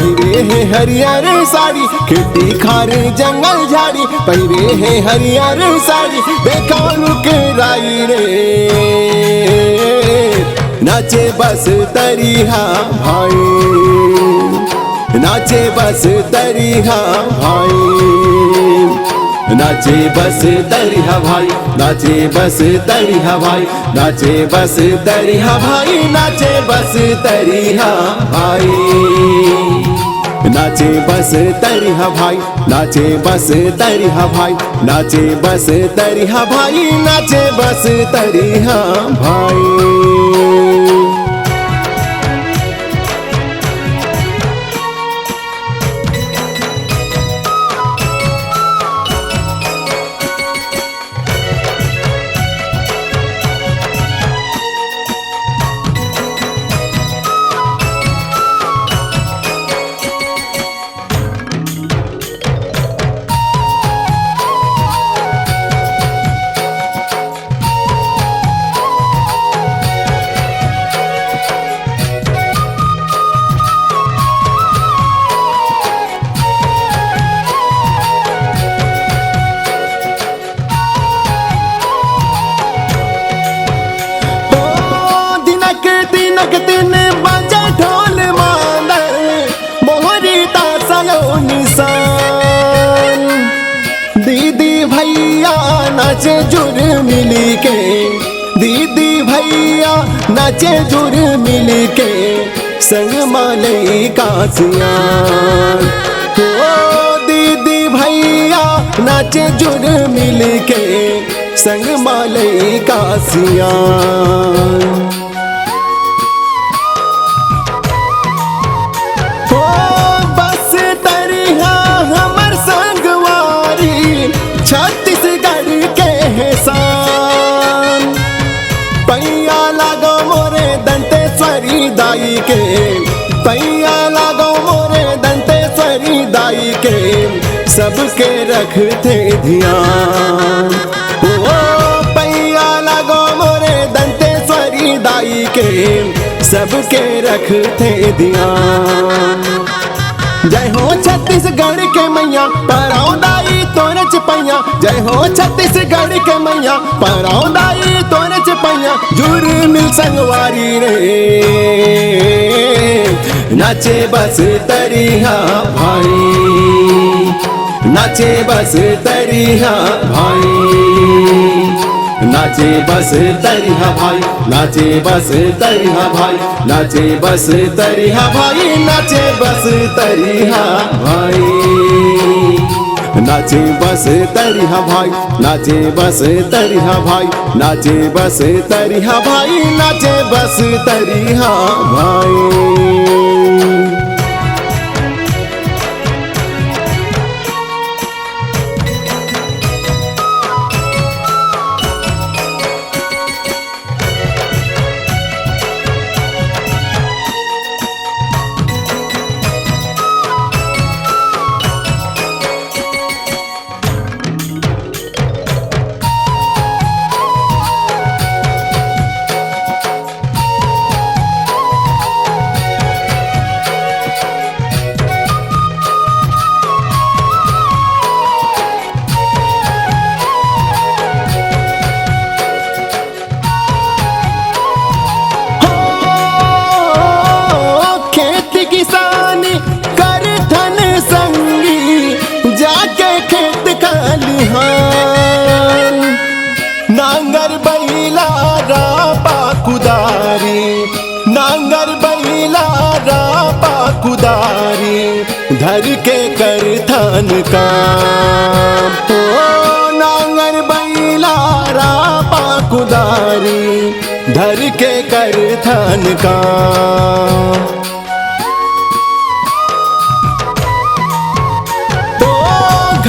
पहिरे है हरियर साड़ी, खेती खार जंगल झाड़ी, पहिरे है हरियर साड़ी, देखा लुक राई रे, नाचे बस तरिहा भाई, नाचे बस तरिहा भाई, नाचे बस तरिहा भाई, नाचे बस तरिहा भाई, नाचे बस तरिहा भाई, नाचे बस तरिहा भाई, नाचे बस तरिहा भाई, नाचे बस तरिहा भाई, नाचे बस तरिहा भाई, नाचे बस तरिहा भाई। दिन बजे ढोल मांदर, मोहरी तासलो निशान, दीदी भैया नाचे जुर मिल के, दीदी भैया नाचे जुर मिल के, संग मालई कासियान, ओ दीदी भैया नाचे जुर मिल के, संग मालई कासियान। छत्तीसगढ़ के हेसान, पैया लागो मोरे दंतेश्वरी दाई के, पैया लागो मोरे दंतेश्वरी दाई के, सबके रखते ध्यान, ओ पैया लागो मोरे दंतेश्वरी दाई के, सबके रखते ध्यान। जय हो छत्तीसगढ़ के मैया पराओ दाई तोरे चपैया, जय हो छत्तीसगढ़ के मैया पराओ दाई तोरे चपैया, जुर मिल संगवारी रे, नाचे बस तरिहा भाई, नाचे बस तरिहा भाई, नाचे बस तरिहा भाई, नाचे बस तरिहा भाई, नाचे बस तरिहा भाई, नाचे बस तरिहा भाई, नाचे बस तरिहा भाई, नाचे बस तरिहा भाई, नाचे बस तरिहा भाई, नाचे बस तरिहा भाई। किसानी कर धन संगी, जाके खेत खलिहान, नांगर बैला रापा कुदारी, नांगर बैला रापा कुदारी, धर के कर धन काम, ओ नांगर बैला रापा कुदारी, धर के कर धन काम।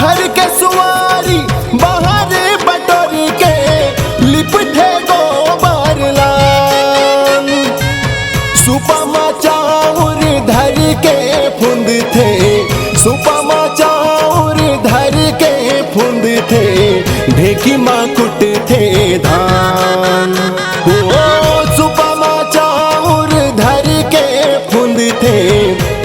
घर के सुवारी बाहर बटोर के, लिपटे गोबर लान, सुपमा चाउर धर के फुंद थे, सुपमा चाउर धर के फुंद थे, ढेकी माँ कुट थे धान, ओ सुपमा चाउर धर के फुंद थे,